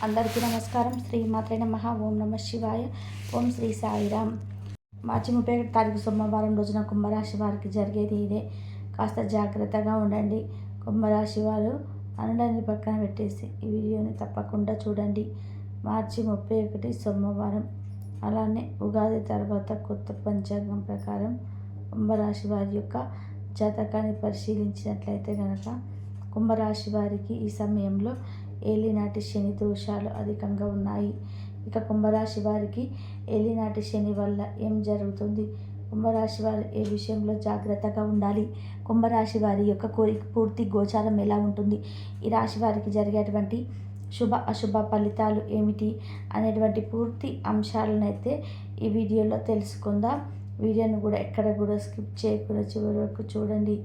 అందరికీ నమస్కారం. శ్రీమాత్రే నమః. ఓం నమ శివాయ. ఓం శ్రీ సాయిరామ్. మార్చి 31 తారీఖు సోమవారం రోజున కుంభరాశి వారికి జరిగేది ఇదే. కాస్త జాగ్రత్తగా ఉండండి. కుంభరాశి వారు అనుడాన్ని పక్కన పెట్టేసి ఈ వీడియోని తప్పకుండా చూడండి. మార్చి 31 సోమవారం, అలానే ఉగాది తర్వాత కొత్త పంచాంగం ప్రకారం కుంభరాశి వారి యొక్క జాతకాన్ని పరిశీలించినట్లయితే కనుక కుంభరాశి వారికి ఈ సమయంలో ఏలినాటి శని దోషాలు అధికంగా ఉన్నాయి. ఇక కుంభరాశి వారికి ఏలినాటి శని వల్ల ఏం జరుగుతుంది, కుంభరాశి వారు ఏ విషయంలో జాగ్రత్తగా ఉండాలి, కుంభరాశి వారి యొక్క కోరిక పూర్తి గోచారం ఎలా ఉంటుంది, ఈ రాశి వారికి జరిగేటువంటి శుభ అశుభ ఫలితాలు ఏమిటి అనేటువంటి పూర్తి అంశాలను అయితే ఈ వీడియోలో తెలుసుకుందాం. వీడియోను కూడా ఎక్కడ కూడా స్కిప్ చేయకుండా చివరి వరకు చూడండి.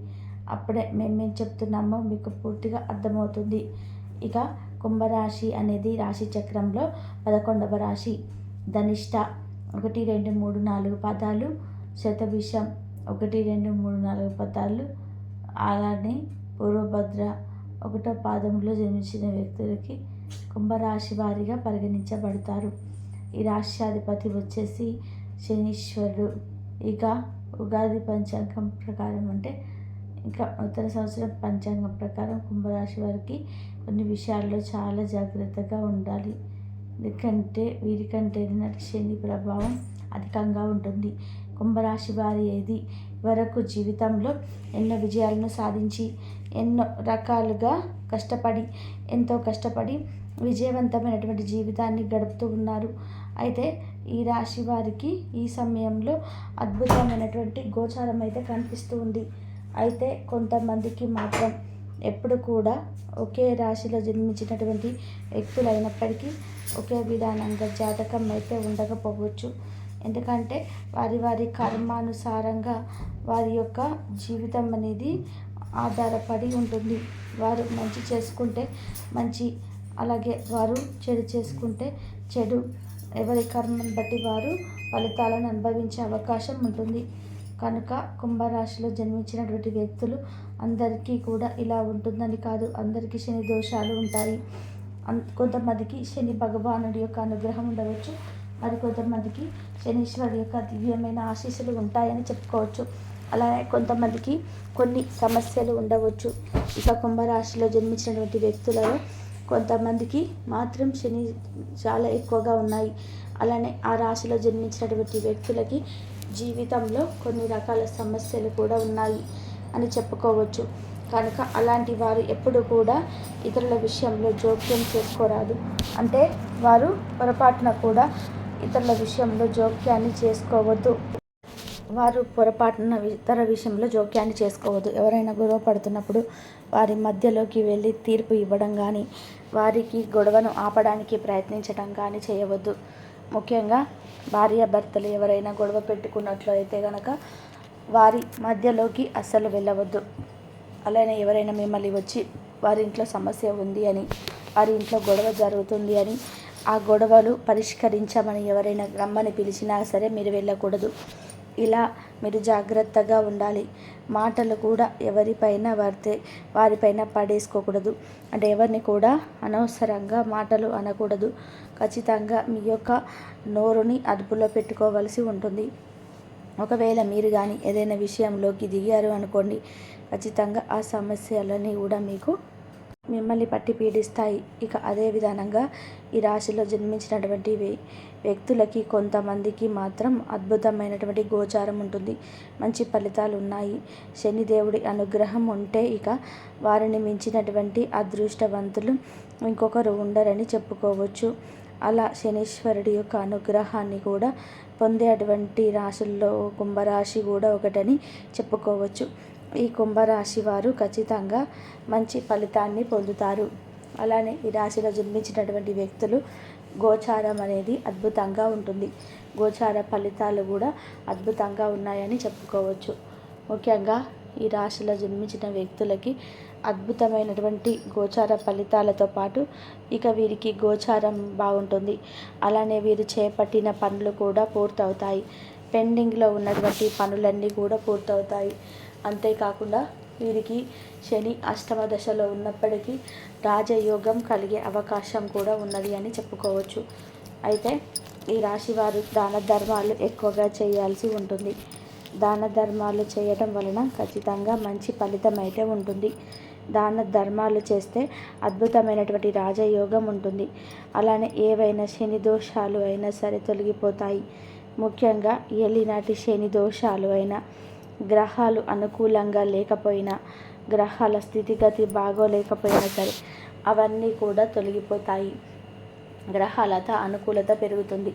అప్పుడే మేమేం చెప్తున్నామో మీకు పూర్తిగా అర్థమవుతుంది. ఇక కుంభరాశి అనేది రాశి చక్రంలో 11వ రాశి. ధనిష్ట 1, 2, 3, 4 పదాలు, శతభిషం 1, 2, 3, 4 పదాలు, అలానే పూర్వభద్ర 1వ పాదంలో జన్మించిన వ్యక్తులకి కుంభరాశి వారిగా పరిగణించబడతారు. ఈ రాష్ట్రాధిపతి వచ్చేసి శనీశ్వరుడు. ఇక ఉగాది పంచాంగం ప్రకారం అంటే ఇంకా నూతన సంవత్సరం పంచాంగం ప్రకారం కుంభరాశి వారికి కొన్ని విషయాల్లో చాలా జాగ్రత్తగా ఉండాలి. ఎందుకంటే వీరికంటే శని ప్రభావం అధికంగా ఉంటుంది. కుంభరాశి వారి ఏది వరకు జీవితంలో ఎన్నో విజయాలను సాధించి ఎన్నో రకాలుగా ఎంతో కష్టపడి విజయవంతమైనటువంటి జీవితాన్ని గడుపుతూ ఉన్నారు. అయితే ఈ రాశి వారికి ఈ సమయంలో అద్భుతమైనటువంటి గోచారం అయితే కనిపిస్తూ ఉంది. అయితే కొంతమందికి మాత్రం ఎప్పుడు కూడా ఒకే రాశిలో జన్మించినటువంటి వ్యక్తులైనప్పటికీ ఒకే విధానంగా జాతకం అయితే ఉండకపోవచ్చు. ఎందుకంటే వారి వారి కర్మానుసారంగా వారి యొక్క జీవితం అనేది ఆధారపడి ఉంటుంది. వారు మంచి చేసుకుంటే మంచి, అలాగే వారు చెడు చేసుకుంటే చెడు. ఎవరి కర్మను బట్టి వారు ఫలితాలను అనుభవించే అవకాశం ఉంటుంది. కనుక కుంభరాశిలో జన్మించినటువంటి వ్యక్తులు అందరికీ కూడా ఇలా ఉంటుందని కాదు, అందరికీ శని దోషాలు ఉంటాయి. కొంతమందికి శని భగవానుడి యొక్క అనుగ్రహం ఉండవచ్చు, మరి కొంతమందికి శనీశ్వరుడి యొక్క దివ్యమైన ఆశీస్సులు ఉంటాయని చెప్పుకోవచ్చు. అలానే కొంతమందికి కొన్ని సమస్యలు ఉండవచ్చు. ఇక కుంభరాశిలో జన్మించినటువంటి వ్యక్తులలో కొంతమందికి మాత్రం శని చాలా ఎక్కువగా ఉన్నాయి. అలానే ఆ రాశిలో జన్మించినటువంటి వ్యక్తులకి జీవితంలో కొన్ని రకాల సమస్యలు కూడా ఉన్నాయి అని చెప్పుకోవచ్చు. కనుక అలాంటి వారు ఎప్పుడు కూడా ఇతరుల విషయంలో జోక్యం చేసుకోరాదు. అంటే వారు పొరపాటున కూడా ఇతరుల విషయంలో జోక్యాన్ని చేసుకోవద్దు. ఇతర విషయంలో జోక్యాన్ని చేసుకోవద్దు. ఎవరైనా గొడవ పడుతున్నప్పుడు వారి మధ్యలోకి వెళ్ళి తీర్పు ఇవ్వడం కానీ, వారికి గొడవను ఆపడానికి ప్రయత్నించడం కానీ చేయవద్దు. ముఖ్యంగా భార్యాభర్తలు ఎవరైనా గొడవ పెట్టుకున్నట్లు అయితే కనుక వారి మధ్యలోకి అస్సలు వెళ్ళవద్దు. అలానే ఎవరైనా మిమ్మల్ని వచ్చి వారి ఇంట్లో సమస్య ఉంది అని, వారి ఇంట్లో గొడవ జరుగుతుంది అని, ఆ గొడవలు పరిష్కరించమని ఎవరైనా రమ్మని పిలిచినా సరే మీరు వెళ్ళకూడదు. ఇలా మీరు జాగ్రత్తగా ఉండాలి. మాటలు కూడా ఎవరిపైన వారిపైన పడేసుకోకూడదు. అంటే ఎవరిని కూడా అనవసరంగా మాటలు అనకూడదు. ఖచ్చితంగా మీ యొక్క నోరుని అదుపులో పెట్టుకోవలసి ఉంటుంది. ఒకవేళ మీరు కానీ ఏదైనా విషయంలోకి దిగారు అనుకోండి, ఖచ్చితంగా ఆ సమస్యలన్నీ కూడా మిమ్మల్ని పట్టి పీడిస్తాయి. ఇక అదే విధానంగా ఈ రాశిలో జన్మించినటువంటి వ్యక్తులకి కొంతమందికి మాత్రం అద్భుతమైనటువంటి గోచారం ఉంటుంది. మంచి ఫలితాలు ఉన్నాయి. శనిదేవుడి అనుగ్రహం ఉంటే ఇక వారిని మించినటువంటి అదృష్టవంతులు ఇంకొకరు ఉండరని చెప్పుకోవచ్చు. అలా శనీశ్వరుడి యొక్క అనుగ్రహాన్ని కూడా పొందేటువంటి రాశుల్లో కుంభరాశి కూడా ఒకటని చెప్పుకోవచ్చు. ఈ కుంభరాశి వారు ఖచ్చితంగా మంచి ఫలితాన్ని పొందుతారు. అలానే ఈ రాశిలో జన్మించినటువంటి వ్యక్తులు గోచారం అనేది అద్భుతంగా ఉంటుంది. గోచార ఫలితాలు కూడా అద్భుతంగా ఉన్నాయని చెప్పుకోవచ్చు. ముఖ్యంగా ఈ రాశిలో జన్మించిన వ్యక్తులకి అద్భుతమైనటువంటి గోచార ఫలితాలతో పాటు ఇక వీరికి గోచారం బాగుంటుంది. అలానే వీరు చేపట్టిన పనులు కూడా పూర్తవుతాయి. పెండింగ్లో ఉన్నటువంటి పనులన్నీ కూడా పూర్తవుతాయి. అంతేకాకుండా వీరికి శని అష్టమ దశలో ఉన్నప్పటికీ రాజయోగం కలిగే అవకాశం కూడా ఉన్నది అని చెప్పుకోవచ్చు. అయితే ఈ రాశి వారు దాన ధర్మాలు ఎక్కువగా చేయాల్సి ఉంటుంది. దాన ధర్మాలు చేయడం వలన ఖచ్చితంగా మంచి ఫలితం అయితే ఉంటుంది. దాన ధర్మాలు చేస్తే అద్భుతమైనటువంటి రాజయోగం ఉంటుంది. అలానే ఏవైనా శని దోషాలు అయినా సరే తొలగిపోతాయి. ముఖ్యంగా ఏలినాటి శని దోషాలు అయినా, గ్రహాలు అనుకూలంగా లేకపోయినా, గ్రహాల స్థితిగతి బాగోలేకపోయినా సరే అవన్నీ కూడా తొలగిపోతాయి. గ్రహాలత అనుకూలత పెరుగుతుంది.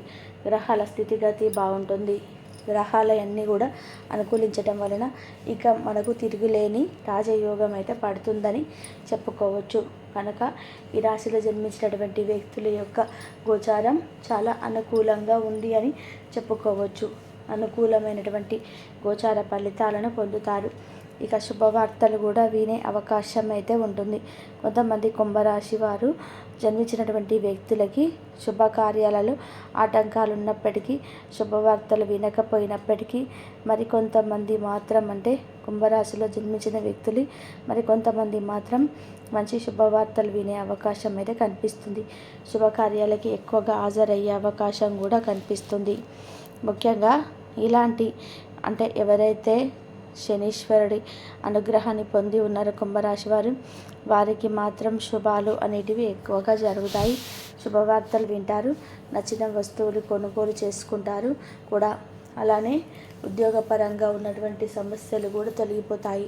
గ్రహాల స్థితిగతి బాగుంటుంది. గ్రహాలన్నీ కూడా అనుకూలించటం వలన ఇక మనకు తిరుగులేని రాజయోగం అయితే పడుతుందని చెప్పుకోవచ్చు. కనుక ఈ రాశిలో జన్మించినటువంటి వ్యక్తుల యొక్క గోచారం చాలా అనుకూలంగా ఉంది అని చెప్పుకోవచ్చు. అనుకూలమైనటువంటి గోచార ఫలితాలను పొందుతారు. ఇక శుభవార్తలు కూడా వినే అవకాశం అయితే ఉంటుంది. కొంతమంది కుంభరాశి వారు జన్మించినటువంటి వ్యక్తులకి శుభకార్యాలలో ఆటంకాలు ఉన్నప్పటికీ, శుభవార్తలు వినకపోయినప్పటికీ, మరికొంతమంది మాత్రం అంటే కుంభరాశిలో జన్మించిన వ్యక్తులు మరికొంతమంది మాత్రం మంచి శుభవార్తలు వినే అవకాశం అయితే కనిపిస్తుంది. శుభకార్యాలకి ఎక్కువగా హాజరయ్యే అవకాశం కూడా కనిపిస్తుంది. ముఖ్యంగా ఇలాంటి అంటే ఎవరైతే శనీశ్వరుడి అనుగ్రహాన్ని పొంది ఉన్నారు కుంభరాశి వారు, వారికి మాత్రం శుభాలు అనేటివి ఎక్కువగా జరుగుతాయి. శుభవార్తలు వింటారు. నచ్చిన వస్తువులు కొనుగోలు చేసుకుంటారు కూడా. అలానే ఉద్యోగపరంగా ఉన్నటువంటి సమస్యలు కూడా తొలగిపోతాయి.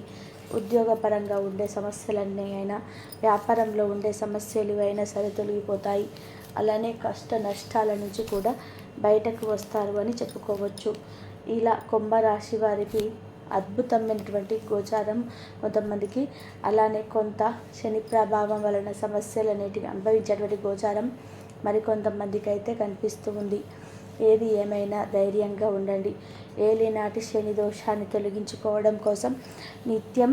ఉద్యోగపరంగా ఉండే సమస్యలన్నీ అయినా, వ్యాపారంలో ఉండే సమస్యలు అయినా సరే తొలగిపోతాయి. అలానే కష్ట నష్టాల నుంచి కూడా బయటకు వస్తారు అని చెప్పుకోవచ్చు. ఇలా కుంభరాశి వారికి అద్భుతమైనటువంటి గోచారం కొంతమందికి, అలానే కొంత శని ప్రభావం వలన సమస్యలు అనేటివి అనుభవించేటువంటి గోచారం మరికొంతమందికి అయితే కనిపిస్తూ ఉంది. ఏది ఏమైనా ధైర్యంగా ఉండండి. ఏలినాటి శని దోషాన్ని తొలగించుకోవడం కోసం నిత్యం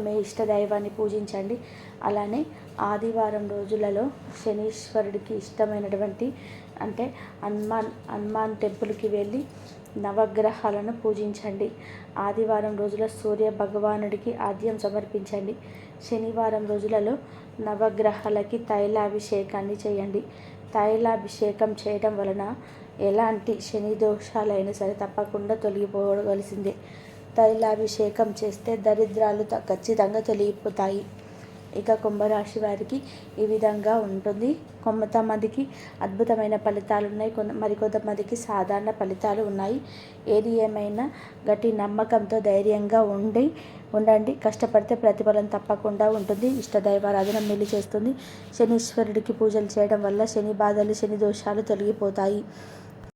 మీ ఇష్ట దైవాన్ని పూజించండి. అలానే ఆదివారం రోజులలో శనీశ్వరుడికి ఇష్టమైనటువంటి అంటే హనుమాన్ టెంపుల్కి వెళ్ళి నవగ్రహాలను పూజించండి. ఆదివారం రోజుల సూర్య భగవానుడికి ఆద్యం సమర్పించండి. శనివారం రోజులలో నవగ్రహాలకి తైలాభిషేకాన్ని చేయండి. తైలాభిషేకం చేయడం వలన ఎలాంటి శని దోషాలైనా సరే తప్పకుండా తొలగిపోవలసిందే. తైలాభిషేకం చేస్తే దరిద్రాలు ఖచ్చితంగా తొలగిపోతాయి. ఇక కుంభరాశి వారికి ఈ విధంగా ఉంటుంది. కొంతమందికి అద్భుతమైన ఫలితాలు ఉన్నాయి, మరికొంతమందికి సాధారణ ఫలితాలు ఉన్నాయి. ఏది ఏమైనా గట్టి నమ్మకంతో ధైర్యంగా ఉండండి. కష్టపడితే ప్రతిఫలం తప్పకుండా ఉంటుంది. ఇష్టదైవారాధన మేలు చేస్తుంది. శనీశ్వరుడికి పూజలు చేయడం వల్ల శని బాధలు, శని దోషాలు తొలగిపోతాయి.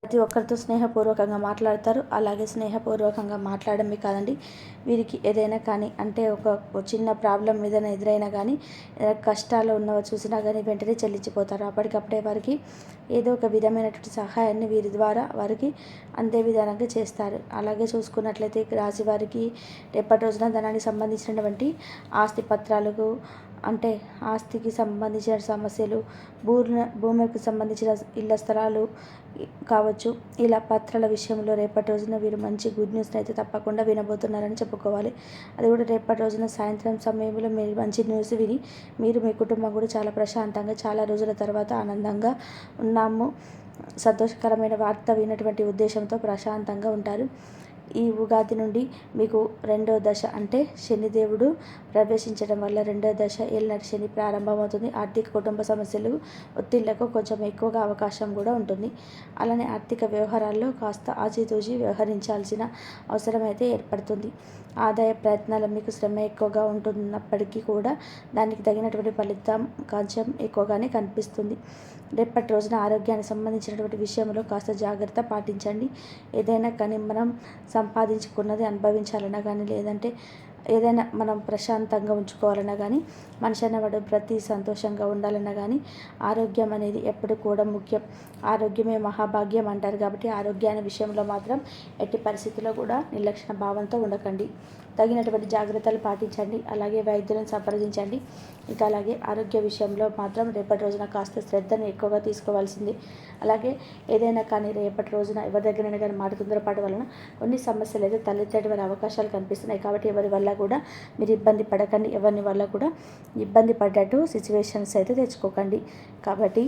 ప్రతి ఒక్కరితో స్నేహపూర్వకంగా మాట్లాడతారు. అలాగే స్నేహపూర్వకంగా మాట్లాడమే కాదండి, వీరికి ఏదైనా కానీ అంటే ఒక చిన్న ప్రాబ్లం ఏదైనా ఎదురైనా కానీ, కష్టాలు ఉన్నవ చూసినా కానీ వెంటనే చెల్లించిపోతారు. అప్పటికప్పుడే వారికి ఏదో ఒక విధమైనటువంటి సహాయాన్ని వీరి ద్వారా వారికి అందే విధానంగా చేస్తారు. అలాగే చూసుకున్నట్లయితే రాశి వారికి రేపటి రోజున ధనానికి సంబంధించినటువంటి ఆస్తి పత్రాలకు అంటే ఆస్తికి సంబంధించిన సమస్యలు, భూమికి సంబంధించిన ఇళ్ల స్థలాలు కావచ్చు, ఇలా పత్రాల విషయంలో రేపటి రోజున వీరు మంచి గుడ్ న్యూస్ని అయితే తప్పకుండా వినబోతున్నారని చెప్పుకోవాలి. అది కూడా రేపటి రోజున సాయంత్రం సమయంలో మీరు మంచి న్యూస్ విని మీరు మీ కుటుంబం కూడా చాలా ప్రశాంతంగా, చాలా రోజుల తర్వాత ఆనందంగా ఉన్నాము, సంతోషకరమైన వార్త విన్నటువంటి ఉద్దేశంతో ప్రశాంతంగా ఉంటారు. ఈ ఉగాది నుండి మీకు 2వ దశ అంటే శనిదేవుడు ప్రవేశించడం వల్ల 2వ దశ ఏలినాటి శని ప్రారంభమవుతుంది. ఆర్థిక కుటుంబ సమస్యలు, ఒత్తిళ్లకు కొంచెం ఎక్కువగా అవకాశం కూడా ఉంటుంది. అలానే ఆర్థిక వ్యవహారాల్లో కాస్త ఆచితూచి వ్యవహరించాల్సిన అవసరం అయితే ఏర్పడుతుంది. ఆదాయ ప్రయత్నాలు మీకు శ్రమ ఎక్కువగా ఉంటున్నప్పటికీ కూడా దానికి తగినటువంటి ఫలితం కొంచెం ఎక్కువగానే కనిపిస్తుంది. రేపటి రోజున ఆరోగ్యానికి సంబంధించినటువంటి విషయంలో కాస్త జాగ్రత్త పాటించండి. ఏదైనా కానీ మనం సంపాదించుకున్నది అనుభవించాలన్నా కానీ, లేదంటే ఏదైనా మనం ప్రశాంతంగా ఉంచుకోవాలన్నా కానీ, మనిషి అనేవాడు ప్రతి సంతోషంగా ఉండాలన్నా కానీ ఆరోగ్యం అనేది ఎప్పుడు కూడా ముఖ్యం. ఆరోగ్యమే మహాభాగ్యం అంటారు. కాబట్టి ఆరోగ్యాన్ని విషయంలో మాత్రం ఎట్టి పరిస్థితుల్లో కూడా నిర్లక్ష్య భావంతో ఉండకండి. తగినటువంటి జాగ్రత్తలు పాటించండి. అలాగే వైద్యులను సంప్రదించండి. ఇక అలాగే ఆరోగ్య విషయంలో మాత్రం రేపటి రోజున కాస్త శ్రద్ధను ఎక్కువగా తీసుకోవాల్సింది. అలాగే ఏదైనా కానీ రేపటి రోజున ఎవరి దగ్గరైనా కానీ మాట తొందరపాటు వలన కొన్ని సమస్యలు అయితే తలెత్తేటువంటి అవకాశాలు కనిపిస్తున్నాయి. కాబట్టి ఎవరి వల్ల కూడా మీరు ఇబ్బంది పడకండి. ఎవరిని వల్ల కూడా ఇబ్బంది పడ్డట్టు సిచ్యువేషన్స్ అయితే తెచ్చుకోకండి. కాబట్టి